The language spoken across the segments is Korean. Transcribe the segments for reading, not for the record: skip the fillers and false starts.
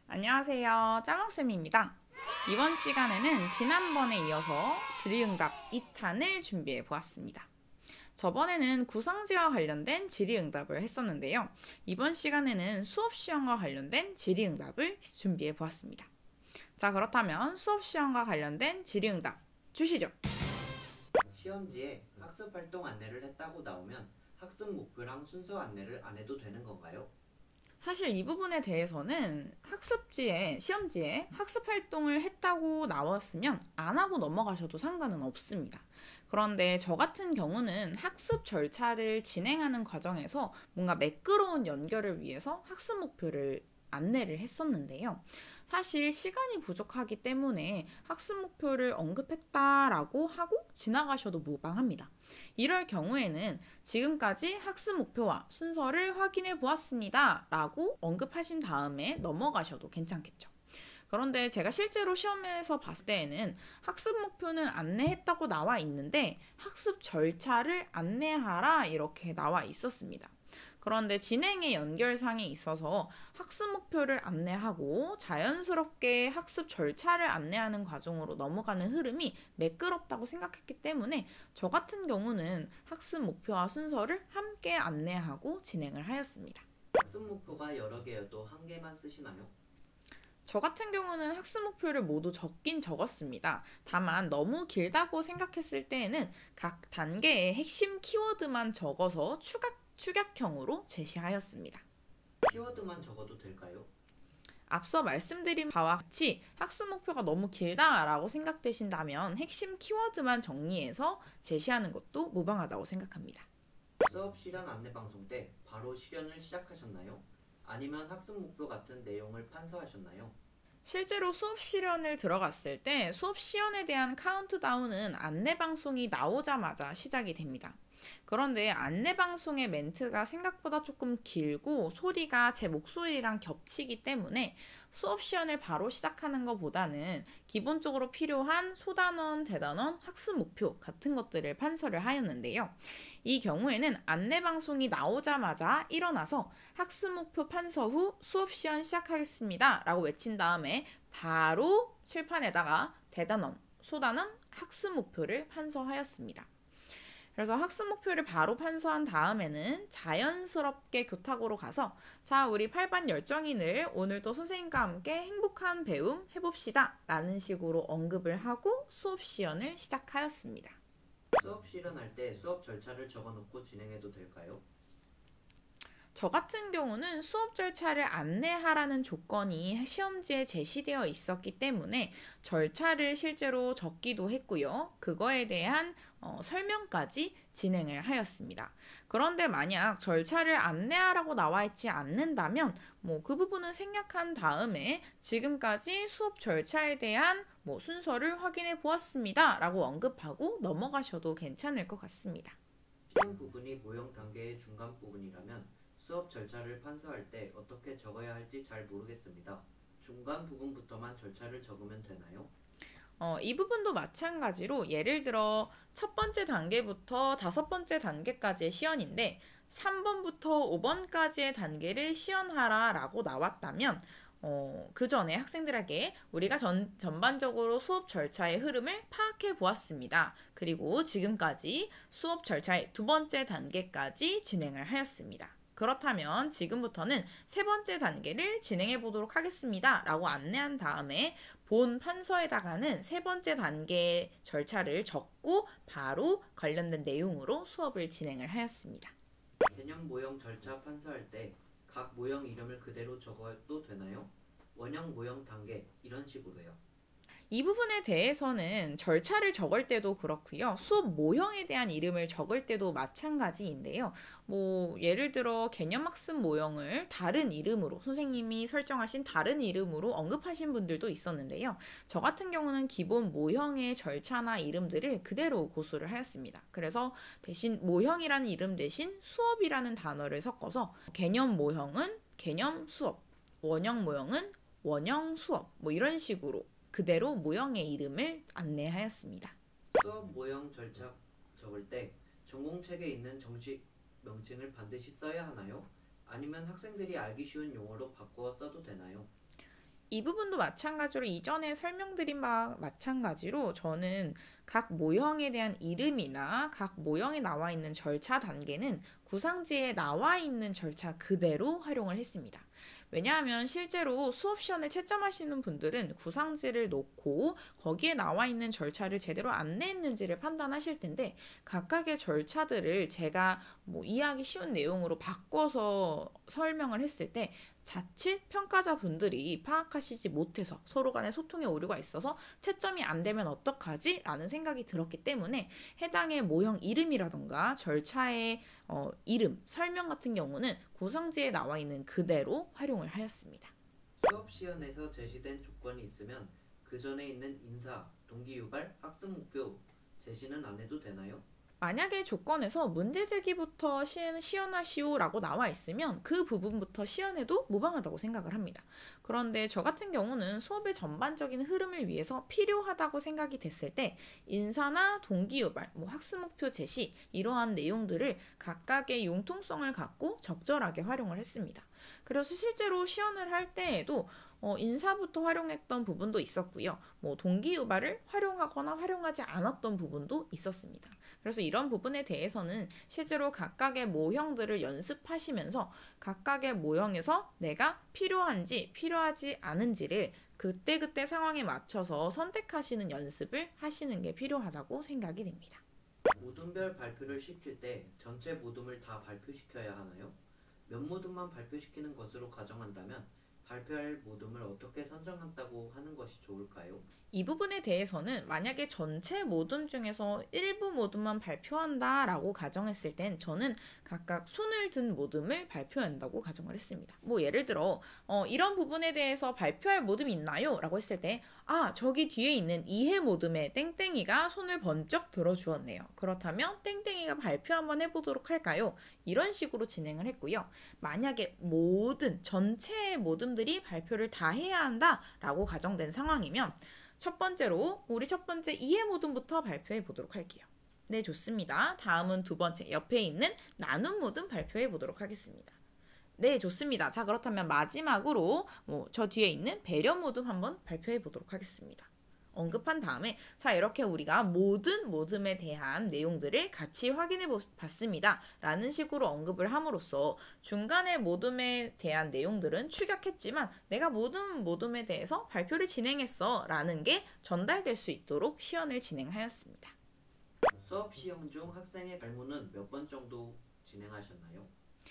안녕하세요. 짱학쌤입니다. 이번 시간에는 지난번에 이어서 질의응답 2탄을 준비해 보았습니다. 저번에는 구성지와 관련된 질의응답을 했었는데요. 이번 시간에는 수업시험과 관련된 질의응답을 준비해 보았습니다. 자, 그렇다면 수업시험과 관련된 질의응답 주시죠. 시험지에 학습활동 안내를 했다고 나오면 학습 목표랑 순서 안내를 안 해도 되는 건가요? 사실 이 부분에 대해서는 시험지에 학습 활동을 했다고 나왔으면 안 하고 넘어가셔도 상관은 없습니다. 그런데 저 같은 경우는 학습 절차를 진행하는 과정에서 뭔가 매끄러운 연결을 위해서 학습 목표를 안내를 했었는데요. 사실 시간이 부족하기 때문에 학습 목표를 언급했다라고 하고 지나가셔도 무방합니다. 이럴 경우에는 지금까지 학습 목표와 순서를 확인해 보았습니다 라고 언급하신 다음에 넘어가셔도 괜찮겠죠. 그런데 제가 실제로 시험에서 봤을 때에는 학습 목표는 안내했다고 나와 있는데 학습 절차를 안내하라 이렇게 나와 있었습니다. 그런데 진행의 연결상에 있어서 학습 목표를 안내하고 자연스럽게 학습 절차를 안내하는 과정으로 넘어가는 흐름이 매끄럽다고 생각했기 때문에 저 같은 경우는 학습 목표와 순서를 함께 안내하고 진행을 하였습니다. 학습 목표가 여러 개여도 한 개만 쓰시나요? 저 같은 경우는 학습 목표를 모두 적긴 적었습니다. 다만 너무 길다고 생각했을 때에는 각 단계의 핵심 키워드만 적어서 축약형으로 제시하였습니다. 키워드만 적어도 될까요? 앞서 말씀드린 바와 같이 학습 목표가 너무 길다라고 생각되신다면 핵심 키워드만 정리해서 제시하는 것도 무방하다고 생각합니다. 수업 실현 안내 방송 때 바로 실현을 시작하셨나요? 아니면 학습 목표 같은 내용을 판서하셨나요? 실제로 수업 실현을 들어갔을 때 수업 시연에 대한 카운트다운은 안내 방송이 나오자마자 시작이 됩니다. 그런데 안내 방송의 멘트가 생각보다 조금 길고 소리가 제 목소리랑 겹치기 때문에 수업 시연을 바로 시작하는 것보다는 기본적으로 필요한 소단원, 대단원, 학습 목표 같은 것들을 판서를 하였는데요. 이 경우에는 안내 방송이 나오자마자 일어나서 학습 목표 판서 후 수업 시연 시작하겠습니다 라고 외친 다음에 바로 칠판에다가 대단원, 소단원, 학습 목표를 판서하였습니다. 그래서 학습 목표를 바로 판서한 다음에는 자연스럽게 교탁으로 가서 자, 우리 8반 열정인을 오늘도 선생님과 함께 행복한 배움 해봅시다 라는 식으로 언급을 하고 수업 시연을 시작하였습니다. 수업 실현할 때 수업 절차를 적어놓고 진행해도 될까요? 저 같은 경우는 수업 절차를 안내하라는 조건이 시험지에 제시되어 있었기 때문에 절차를 실제로 적기도 했고요. 그거에 대한 설명까지 진행을 하였습니다. 그런데 만약 절차를 안내하라고 나와 있지 않는다면 그 부분은 생략한 다음에 지금까지 수업 절차에 대한 순서를 확인해 보았습니다 라고 언급하고 넘어가셔도 괜찮을 것 같습니다. 실현 부분이 모형 단계의 중간 부분이라면 수업 절차를 판서할 때 어떻게 적어야 할지 잘 모르겠습니다. 중간 부분부터만 절차를 적으면 되나요? 이 부분도 마찬가지로 예를 들어 첫 번째 단계부터 다섯 번째 단계까지의 시연인데 3번부터 5번까지의 단계를 시연하라 라고 나왔다면 그 전에 학생들에게 우리가 전반적으로 수업 절차의 흐름을 파악해 보았습니다. 그리고 지금까지 수업 절차의 두 번째 단계까지 진행을 하였습니다. 그렇다면 지금부터는 세 번째 단계를 진행해 보도록 하겠습니다. 라고 안내한 다음에 본 판서에다가는 세 번째 단계 절차를 적고 바로 관련된 내용으로 수업을 진행을 하였습니다. 개념 모형 절차 판서할 때 각 모형 이름을 그대로 적어도 되나요? 원형 모형 단계 이런 식으로요. 이 부분에 대해서는 절차를 적을 때도 그렇고요. 수업 모형에 대한 이름을 적을 때도 마찬가지인데요. 예를 들어 개념학습 모형을 다른 이름으로 선생님이 설정하신 다른 이름으로 언급하신 분들도 있었는데요. 저 같은 경우는 기본 모형의 절차나 이름들을 그대로 고수를 하였습니다. 그래서 대신 모형이라는 이름 대신 수업이라는 단어를 섞어서 개념 모형은 개념 수업, 원형 모형은 원형 수업 이런 식으로 그대로 모형의 이름을 안내하였습니다. 수업 모형 절차 적을 때 전공책에 있는 정식 명칭을 반드시 써야 하나요? 아니면 학생들이 알기 쉬운 용어로 바꾸어 써도 되나요? 이 부분도 마찬가지로 이전에 설명드린 바와 마찬가지로 저는 각 모형에 대한 이름이나 각 모형에 나와 있는 절차 단계는 구상지에 나와 있는 절차 그대로 활용을 했습니다. 왜냐하면 실제로 수업 시간을 채점하시는 분들은 구상지를 놓고 거기에 나와 있는 절차를 제대로 안내했는지를 판단하실 텐데 각각의 절차들을 제가 이해하기 쉬운 내용으로 바꿔서 설명을 했을 때 자칫 평가자분들이 파악하시지 못해서 서로 간에 소통에 오류가 있어서 채점이 안 되면 어떡하지? 라는 생각이 들었기 때문에 해당의 모형 이름이라던가 절차의 이름, 설명 같은 경우는 구성지에 나와 있는 그대로 활용을 하였습니다. 수업 시연에서 제시된 조건이 있으면 그 전에 있는 인사, 동기 유발, 학습 목표 제시는 안 해도 되나요? 만약에 조건에서 문제 제기부터 시연하시오라고 나와 있으면 그 부분부터 시연해도 무방하다고 생각을 합니다. 그런데 저 같은 경우는 수업의 전반적인 흐름을 위해서 필요하다고 생각이 됐을 때 인사나 동기유발, 학습 목표 제시 이러한 내용들을 각각의 융통성을 갖고 적절하게 활용을 했습니다. 그래서 실제로 시연을 할 때에도 인사부터 활용했던 부분도 있었고요. 동기유발을 활용하거나 활용하지 않았던 부분도 있었습니다. 그래서 이런 부분에 대해서는 실제로 각각의 모형들을 연습하시면서 각각의 모형에서 내가 필요한지 필요하지 않은지를 그때그때 상황에 맞춰서 선택하시는 연습을 하시는 게 필요하다고 생각이 됩니다. 모둠별 발표를 시킬 때 전체 모둠을 다 발표시켜야 하나요? 몇 모둠만 발표시키는 것으로 가정한다면 발표할 모둠을 어떻게 선정한다고 하는 것이 좋을까요? 이 부분에 대해서는 만약에 전체 모둠 중에서 일부 모둠만 발표한다라고 가정했을 땐 저는 각각 손을 든 모둠을 발표한다고 가정을 했습니다. 예를 들어 이런 부분에 대해서 발표할 모둠이 있나요? 라고 했을 때 저기 뒤에 있는 이해 모둠의 땡땡이가 손을 번쩍 들어주었네요. 그렇다면 땡땡이가 발표 한번 해보도록 할까요? 이런 식으로 진행을 했고요. 만약에 전체의 모둠들이 발표를 다 해야 한다라고 가정된 상황이면 첫 번째로 우리 첫 번째 이해 모둠부터 발표해 보도록 할게요. 네, 좋습니다. 다음은 두 번째 옆에 있는 나눔 모둠 발표해 보도록 하겠습니다. 네, 좋습니다. 자, 그렇다면 마지막으로 저 뒤에 있는 배려 모둠 한번 발표해 보도록 하겠습니다. 언급한 다음에 자, 이렇게 우리가 모든 모둠에 대한 내용들을 같이 확인해 봤습니다 라는 식으로 언급을 함으로써 중간에 모둠에 대한 내용들은 축약했지만 내가 모든 모둠에 대해서 발표를 진행했어 라는 게 전달될 수 있도록 시연을 진행하였습니다. 수업 시험 중 학생의 발문은 몇 번 정도 진행하셨나요?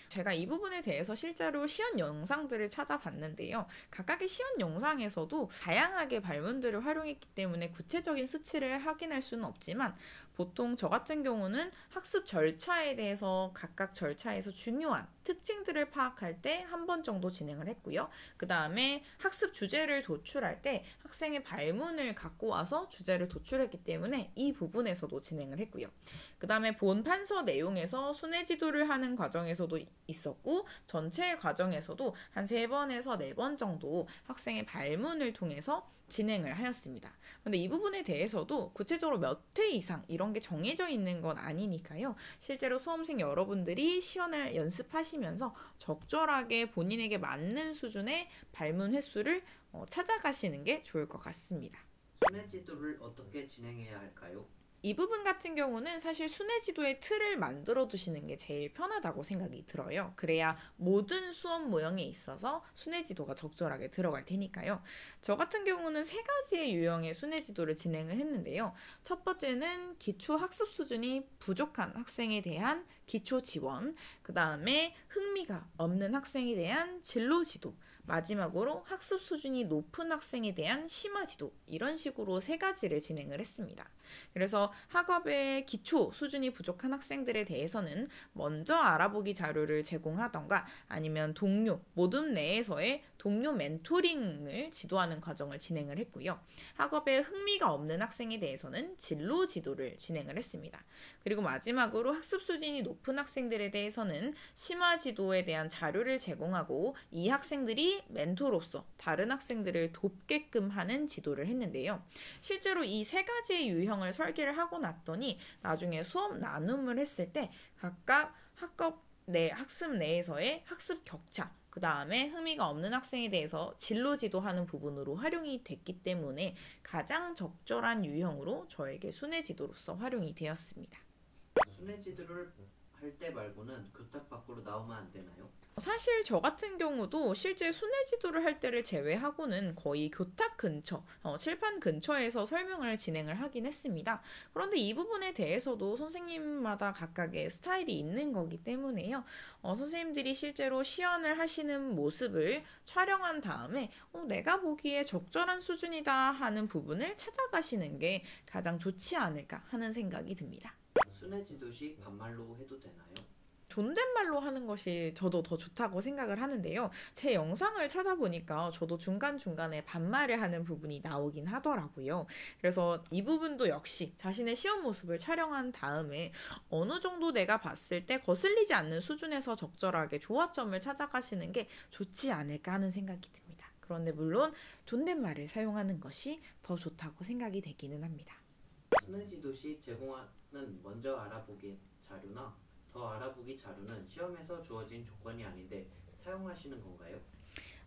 제가 이 부분에 대해서 실제로 시연 영상들을 찾아봤는데요. 각각의 시연 영상에서도 다양하게 발문들을 활용했기 때문에 구체적인 수치를 확인할 수는 없지만 보통 저 같은 경우는 학습 절차에 대해서 각각 절차에서 중요한 특징들을 파악할 때 한 번 정도 진행을 했고요. 그 다음에 학습 주제를 도출할 때 학생의 발문을 갖고 와서 주제를 도출했기 때문에 이 부분에서도 진행을 했고요. 그 다음에 본 판서 내용에서 순회 지도를 하는 과정에서도 있었고 전체 과정에서도 한 3번에서 4번 정도 학생의 발문을 통해서 진행을 하였습니다. 근데 이 부분에 대해서도 구체적으로 몇 회 이상 이런 게 정해져 있는 건 아니니까요. 실제로 수험생 여러분들이 시연을 연습하시면서 적절하게 본인에게 맞는 수준의 발문 횟수를 찾아가시는 게 좋을 것 같습니다. 순회 지도를 어떻게 진행해야 할까요? 이 부분 같은 경우는 사실 순회 지도의 틀을 만들어 두시는 게 제일 편하다고 생각이 들어요. 그래야 모든 수업 모형에 있어서 순회 지도가 적절하게 들어갈 테니까요. 저 같은 경우는 3가지의 유형의 순회 지도를 진행을 했는데요. 첫 번째는 기초 학습 수준이 부족한 학생에 대한 기초 지원, 그 다음에 흥미가 없는 학생에 대한 진로 지도, 마지막으로 학습 수준이 높은 학생에 대한 심화 지도, 이런 식으로 3가지를 진행을 했습니다. 그래서 학업의 기초 수준이 부족한 학생들에 대해서는 먼저 알아보기 자료를 제공하던가 아니면 모둠 내에서의 동료 멘토링을 지도하는 과정을 진행을 했고요. 학업에 흥미가 없는 학생에 대해서는 진로 지도를 진행을 했습니다. 그리고 마지막으로 학습 수준이 높은 학생들에 대해서는 심화 지도에 대한 자료를 제공하고 이 학생들이 멘토로서 다른 학생들을 돕게끔 하는 지도를 했는데요. 실제로 이 3가지의 유형을 설계를 하고 났더니 나중에 수업 나눔을 했을 때 각각 학급 내 학습 내에서의 학습 격차, 그 다음에 흥미가 없는 학생에 대해서 진로 지도하는 부분으로 활용이 됐기 때문에 가장 적절한 유형으로 저에게 순회지도로서 활용이 되었습니다. 순회지도를 할 때 말고는 교탁 밖으로 나오면 안 되나요? 사실 저 같은 경우도 실제 순회지도를 할 때를 제외하고는 거의 교탁 근처, 칠판 근처에서 설명을 진행을 하긴 했습니다. 그런데 이 부분에 대해서도 선생님마다 각각의 스타일이 있는 거기 때문에요. 선생님들이 실제로 시연을 하시는 모습을 촬영한 다음에 내가 보기에 적절한 수준이다 하는 부분을 찾아가시는 게 가장 좋지 않을까 하는 생각이 듭니다. 순회지도 시 반말로 해도 되나요? 존댓말로 하는 것이 저도 더 좋다고 생각을 하는데요. 제 영상을 찾아보니까 저도 중간중간에 반말을 하는 부분이 나오긴 하더라고요. 그래서 이 부분도 역시 자신의 시험 모습을 촬영한 다음에 어느 정도 내가 봤을 때 거슬리지 않는 수준에서 적절하게 조화점을 찾아가시는 게 좋지 않을까 하는 생각이 듭니다. 그런데 물론 존댓말을 사용하는 것이 더 좋다고 생각이 되기는 합니다. 순회지도 시 제공하는 먼저 알아보기 자료나 더 알아보기 자료는 시험에서 주어진 조건이 아닌데 사용하시는 건가요?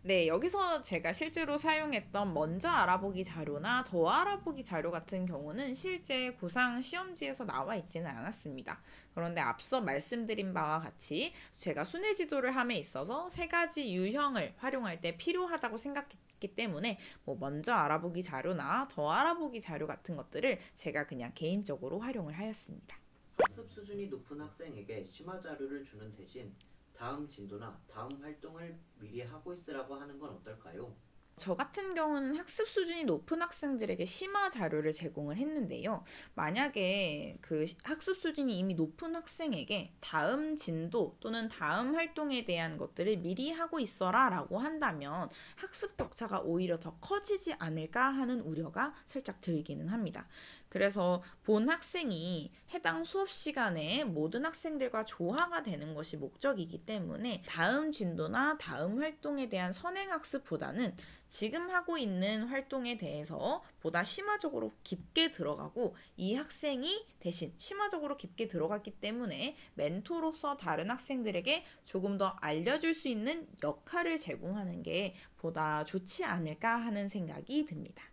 네, 여기서 제가 실제로 사용했던 먼저 알아보기 자료나 더 알아보기 자료 같은 경우는 실제 고상 시험지에서 나와 있지는 않았습니다. 그런데 앞서 말씀드린 바와 같이 제가 순회 지도를 함에 있어서 세 가지 유형을 활용할 때 필요하다고 생각했기 때문에 먼저 알아보기 자료나 더 알아보기 자료 같은 것들을 제가 그냥 개인적으로 활용을 하였습니다. 학습 수준이 높은 학생에게 심화 자료를 주는 대신 다음 진도나 다음 활동을 미리 하고 있으라고 하는 건 어떨까요? 저 같은 경우는 학습 수준이 높은 학생들에게 심화 자료를 제공을 했는데요. 만약에 그 학습 수준이 이미 높은 학생에게 다음 진도 또는 다음 활동에 대한 것들을 미리 하고 있어라 라고 한다면 학습 격차가 오히려 더 커지지 않을까 하는 우려가 살짝 들기는 합니다. 그래서 본 학생이 해당 수업 시간에 모든 학생들과 조화가 되는 것이 목적이기 때문에 다음 진도나 다음 활동에 대한 선행학습보다는 지금 하고 있는 활동에 대해서 보다 심화적으로 깊게 들어가고 이 학생이 대신 심화적으로 깊게 들어갔기 때문에 멘토로서 다른 학생들에게 조금 더 알려줄 수 있는 역할을 제공하는 게 보다 좋지 않을까 하는 생각이 듭니다.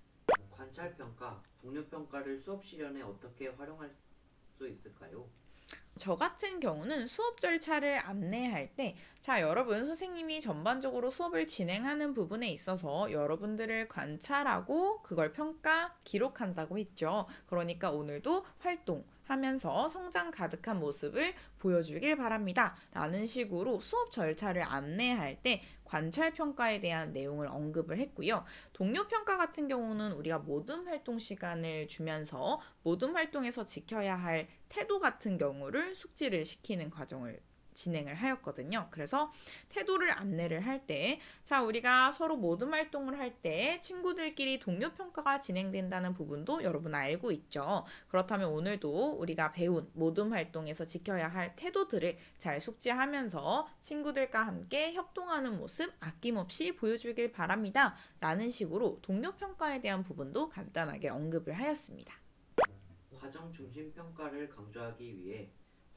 관찰평가, 동료평가를 수업 실현에 어떻게 활용할 수 있을까요? 저 같은 경우는 수업 절차를 안내할 때, 자, 여러분, 선생님이 전반적으로 수업을 진행하는 부분에 있어서 여러분들을 관찰하고 그걸 평가, 기록한다고 했죠. 그러니까 오늘도 활동하면서 성장 가득한 모습을 보여주길 바랍니다. 라는 식으로 수업 절차를 안내할 때 관찰 평가에 대한 내용을 언급을 했고요. 동료 평가 같은 경우는 우리가 모든 활동 시간을 주면서 모든 활동에서 지켜야 할 태도 같은 경우를 숙지를 시키는 과정을 진행을 하였거든요. 그래서 태도를 안내를 할 때, 자, 우리가 서로 모든 활동을 할 때 친구들끼리 동료 평가가 진행된다는 부분도 여러분 알고 있죠. 그렇다면 오늘도 우리가 배운 모든 활동에서 지켜야 할 태도들을 잘 숙지하면서 친구들과 함께 협동하는 모습 아낌없이 보여주길 바랍니다. 라는 식으로 동료 평가에 대한 부분도 간단하게 언급을 하였습니다. 과정 중심 평가를 강조하기 위해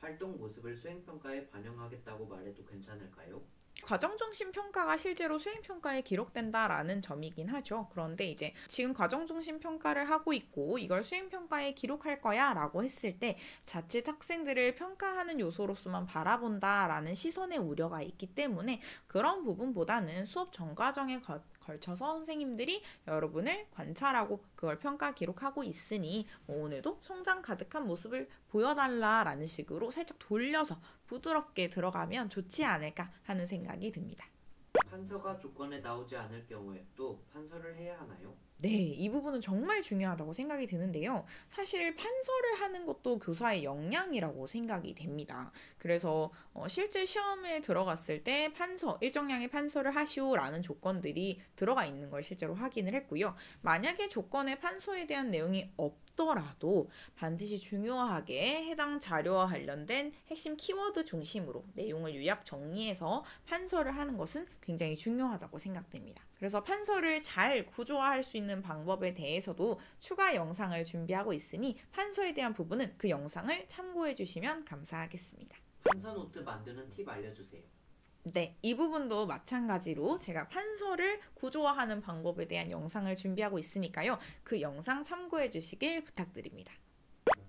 활동 모습을 수행평가에 반영하겠다고 말해도 괜찮을까요? 과정중심 평가가 실제로 수행평가에 기록된다라는 점이긴 하죠. 그런데 이제 지금 과정중심 평가를 하고 있고 이걸 수행평가에 기록할 거야 라고 했을 때 자칫 학생들을 평가하는 요소로서만 바라본다라는 시선의 우려가 있기 때문에 그런 부분보다는 수업 전 과정에 걸쳐서 선생님들이 여러분을 관찰하고 그걸 평가 기록하고 있으니 오늘도 성장 가득한 모습을 보여달라라는 식으로 살짝 돌려서 부드럽게 들어가면 좋지 않을까 하는 생각이 듭니다. 판서가 조건에 나오지 않을 경우에도 판서를 해야 하나요? 네, 이 부분은 정말 중요하다고 생각이 드는데요. 사실 판서를 하는 것도 교사의 역량이라고 생각이 됩니다. 그래서 실제 시험에 들어갔을 때 일정량의 판서를 하시오라는 조건들이 들어가 있는 걸 실제로 확인을 했고요. 만약에 조건에 판서에 대한 내용이 없더라도 반드시 중요하게 해당 자료와 관련된 핵심 키워드 중심으로 내용을 요약 정리해서 판서를 하는 것은 굉장히 중요하다고 생각됩니다. 그래서 판서를 잘 구조화할 수 있는 방법에 대해서도 추가 영상을 준비하고 있으니 판서에 대한 부분은 그 영상을 참고해 주시면 감사하겠습니다. 판서 노트 만드는 팁 알려주세요. 네, 이 부분도 마찬가지로 제가 판서를 구조화하는 방법에 대한 영상을 준비하고 있으니까요. 그 영상 참고해 주시길 부탁드립니다.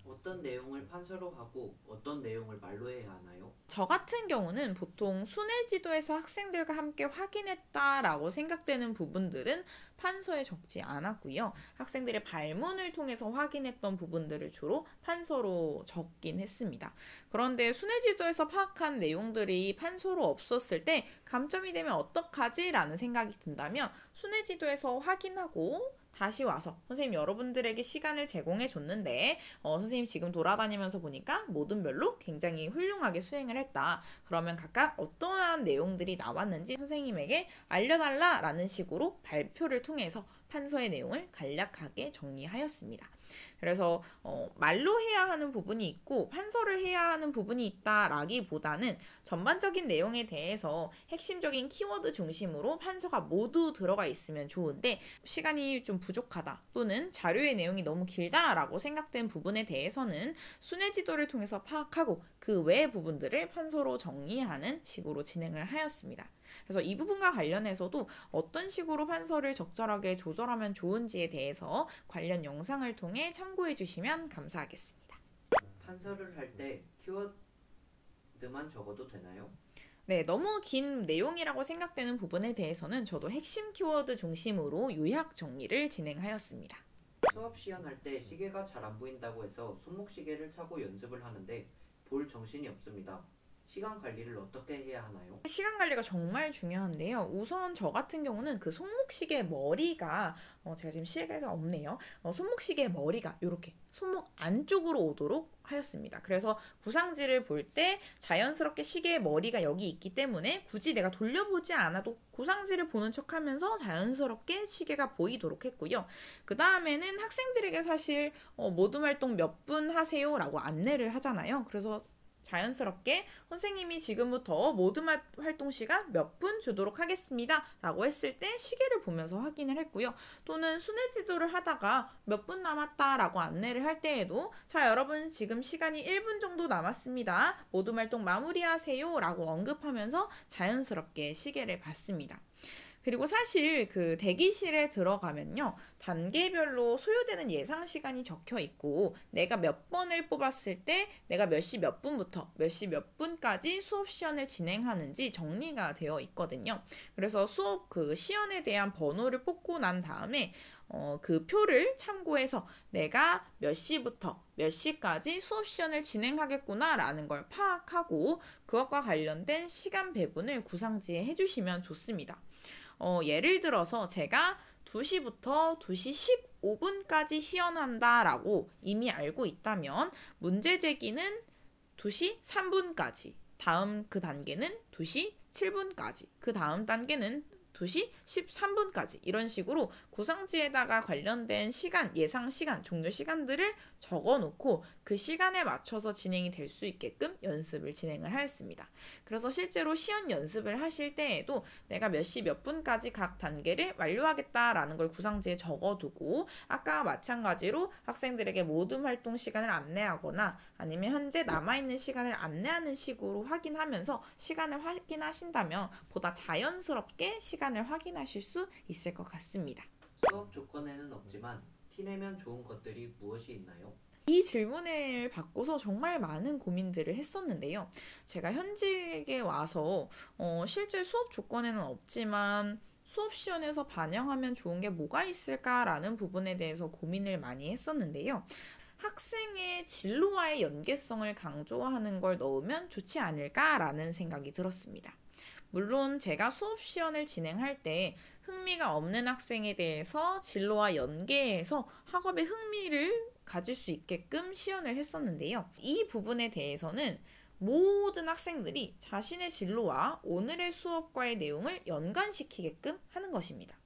어떤 내용을 판서로 하고 어떤 내용을 말로 해야 하나요? 저 같은 경우는 보통 순회지도에서 학생들과 함께 확인했다라고 생각되는 부분들은 판서에 적지 않았고요. 학생들의 발문을 통해서 확인했던 부분들을 주로 판서로 적긴 했습니다. 그런데 순회지도에서 파악한 내용들이 판서로 없었을 때 감점이 되면 어떡하지? 라는 생각이 든다면 순회지도에서 확인하고 다시 와서 선생님 여러분들에게 시간을 제공해 줬는데 선생님 지금 돌아다니면서 보니까 모든 별로 굉장히 훌륭하게 수행을 했다. 그러면 각각 어떠한 내용들이 나왔는지 선생님에게 알려달라라는 식으로 발표를 통해서 판서의 내용을 간략하게 정리하였습니다. 그래서 말로 해야 하는 부분이 있고 판서를 해야 하는 부분이 있다라기보다는 전반적인 내용에 대해서 핵심적인 키워드 중심으로 판서가 모두 들어가 있으면 좋은데 시간이 좀 부족하다 또는 자료의 내용이 너무 길다라고 생각된 부분에 대해서는 순회지도를 통해서 파악하고 그 외의 부분들을 판서로 정리하는 식으로 진행을 하였습니다. 그래서 이 부분과 관련해서도 어떤 식으로 판서를 적절하게 조절하면 좋은지에 대해서 관련 영상을 통해 참고해 주시면 감사하겠습니다. 판서를 할 때 키워드만 적어도 되나요? 네, 너무 긴 내용이라고 생각되는 부분에 대해서는 저도 핵심 키워드 중심으로 요약 정리를 진행하였습니다. 수업 시연할 때 시계가 잘 안 보인다고 해서 손목시계를 차고 연습을 하는데 볼 정신이 없습니다. 시간 관리를 어떻게 해야 하나요? 시간 관리가 정말 중요한데요. 우선 저 같은 경우는 그 손목시계 머리가 제가 지금 시계가 없네요. 손목시계 머리가 이렇게 손목 안쪽으로 오도록 하였습니다. 그래서 구상지를 볼 때 자연스럽게 시계의 머리가 여기 있기 때문에 굳이 내가 돌려보지 않아도 구상지를 보는 척하면서 자연스럽게 시계가 보이도록 했고요. 그 다음에는 학생들에게 사실 모든 활동 몇 분 하세요 라고 안내를 하잖아요. 그래서 자연스럽게 선생님이 지금부터 모든 활동 시간 몇 분 주도록 하겠습니다 라고 했을 때 시계를 보면서 확인을 했고요. 또는 순회지도를 하다가 몇 분 남았다 라고 안내를 할 때에도 자 여러분 지금 시간이 1분 정도 남았습니다. 모든 활동 마무리하세요 라고 언급하면서 자연스럽게 시계를 봤습니다. 그리고 사실 그 대기실에 들어가면요. 단계별로 소요되는 예상 시간이 적혀 있고 내가 몇 번을 뽑았을 때 내가 몇 시 몇 분부터 몇 시 몇 분까지 수업 시연을 진행하는지 정리가 되어 있거든요. 그래서 수업 그 시연에 대한 번호를 뽑고 난 다음에 그 표를 참고해서 내가 몇 시부터 몇 시까지 수업 시연을 진행하겠구나 라는 걸 파악하고 그것과 관련된 시간 배분을 구상지에 해주시면 좋습니다. 예를 들어서 제가 2시부터 2시 15분까지 시연한다 라고 이미 알고 있다면 문제 제기는 2시 3분까지, 다음 그 단계는 2시 7분까지, 그 다음 단계는 2시 13분까지 이런 식으로 구상지에다가 관련된 시간, 예상 시간, 종료 시간들을 적어놓고 그 시간에 맞춰서 진행이 될 수 있게끔 연습을 진행을 하였습니다. 그래서 실제로 시연 연습을 하실 때에도 내가 몇 시 몇 분까지 각 단계를 완료하겠다라는 걸 구상지에 적어두고 아까 마찬가지로 학생들에게 모든 활동 시간을 안내하거나 아니면 현재 남아있는 시간을 안내하는 식으로 확인하면서 시간을 확인하신다면 보다 자연스럽게 시간을 확인하실 수 있을 것 같습니다. 수업 조건에는 없지만 티내면 좋은 것들이 무엇이 있나요? 이 질문을 받고서 정말 많은 고민들을 했었는데요. 제가 현직에 와서 실제 수업 조건에는 없지만 수업 시연에서 반영하면 좋은 게 뭐가 있을까라는 부분에 대해서 고민을 많이 했었는데요. 학생의 진로와의 연계성을 강조하는 걸 넣으면 좋지 않을까라는 생각이 들었습니다. 물론 제가 수업 시연을 진행할 때 흥미가 없는 학생에 대해서 진로와 연계해서 학업에 흥미를 가질 수 있게끔 시연을 했었는데요. 이 부분에 대해서는 모든 학생들이 자신의 진로와 오늘의 수업과의 내용을 연관시키게끔 하는 것입니다.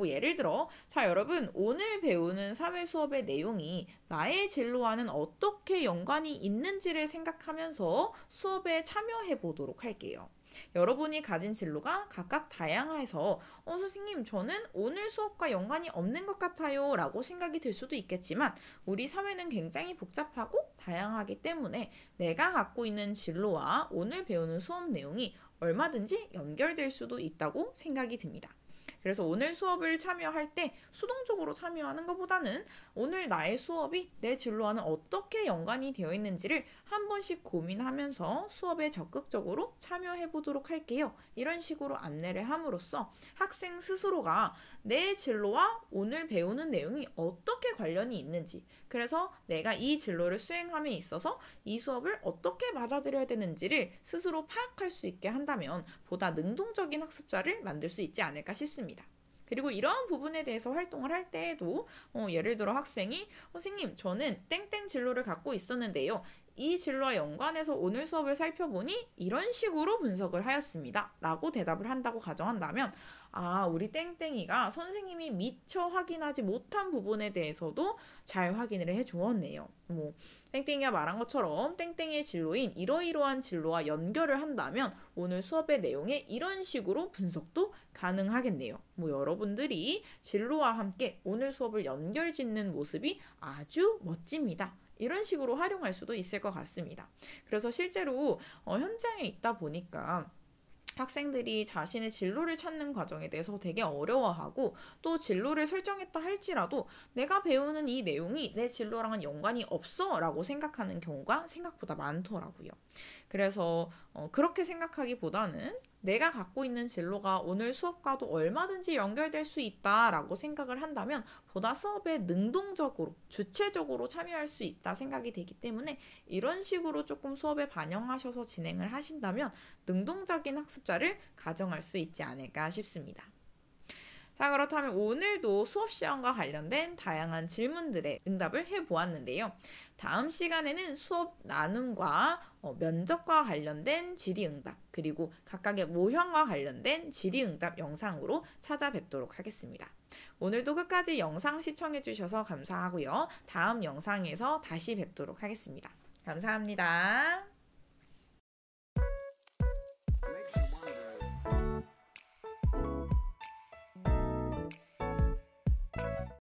예를 들어 자 여러분 오늘 배우는 사회 수업의 내용이 나의 진로와는 어떻게 연관이 있는지를 생각하면서 수업에 참여해 보도록 할게요. 여러분이 가진 진로가 각각 다양해서 선생님 저는 오늘 수업과 연관이 없는 것 같아요 라고 생각이 들 수도 있겠지만 우리 사회는 굉장히 복잡하고 다양하기 때문에 내가 갖고 있는 진로와 오늘 배우는 수업 내용이 얼마든지 연결될 수도 있다고 생각이 듭니다. 그래서 오늘 수업을 참여할 때 수동적으로 참여하는 것보다는 오늘 나의 수업이 내 진로와는 어떻게 연관이 되어 있는지를 한 번씩 고민하면서 수업에 적극적으로 참여해 보도록 할게요. 이런 식으로 안내를 함으로써 학생 스스로가 내 진로와 오늘 배우는 내용이 어떻게 관련이 있는지, 그래서 내가 이 진로를 수행함에 있어서 이 수업을 어떻게 받아들여야 되는지를 스스로 파악할 수 있게 한다면 보다 능동적인 학습자를 만들 수 있지 않을까 싶습니다. 그리고 이런 부분에 대해서 활동을 할 때에도 예를 들어 학생이 선생님 저는 땡땡 진로를 갖고 있었는데요. 이 진로와 연관해서 오늘 수업을 살펴보니 이런 식으로 분석을 하였습니다. 라고 대답을 한다고 가정한다면 우리 땡땡이가 선생님이 미처 확인하지 못한 부분에 대해서도 잘 확인을 해주었네요. 땡땡이가 말한 것처럼 땡땡이의 진로인 이러이러한 진로와 연결을 한다면 오늘 수업의 내용에 이런 식으로 분석도 가능하겠네요. 여러분들이 진로와 함께 오늘 수업을 연결짓는 모습이 아주 멋집니다. 이런 식으로 활용할 수도 있을 것 같습니다. 그래서 실제로 현장에 있다 보니까 학생들이 자신의 진로를 찾는 과정에 대해서 되게 어려워하고 또 진로를 설정했다 할지라도 내가 배우는 이 내용이 내 진로랑은 연관이 없어 라고 생각하는 경우가 생각보다 많더라고요. 그래서 그렇게 생각하기보다는 내가 갖고 있는 진로가 오늘 수업과도 얼마든지 연결될 수 있다라고 생각을 한다면 보다 수업에 능동적으로, 주체적으로 참여할 수 있다 생각이 되기 때문에 이런 식으로 조금 수업에 반영하셔서 진행을 하신다면 능동적인 학습자를 가정할 수 있지 않을까 싶습니다. 자, 그렇다면 오늘도 수업 시험과 관련된 다양한 질문들의 응답을 해보았는데요. 다음 시간에는 수업 나눔과 면접과 관련된 질의응답, 그리고 각각의 모형과 관련된 질의응답 영상으로 찾아뵙도록 하겠습니다. 오늘도 끝까지 영상 시청해주셔서 감사하고요. 다음 영상에서 다시 뵙도록 하겠습니다. 감사합니다.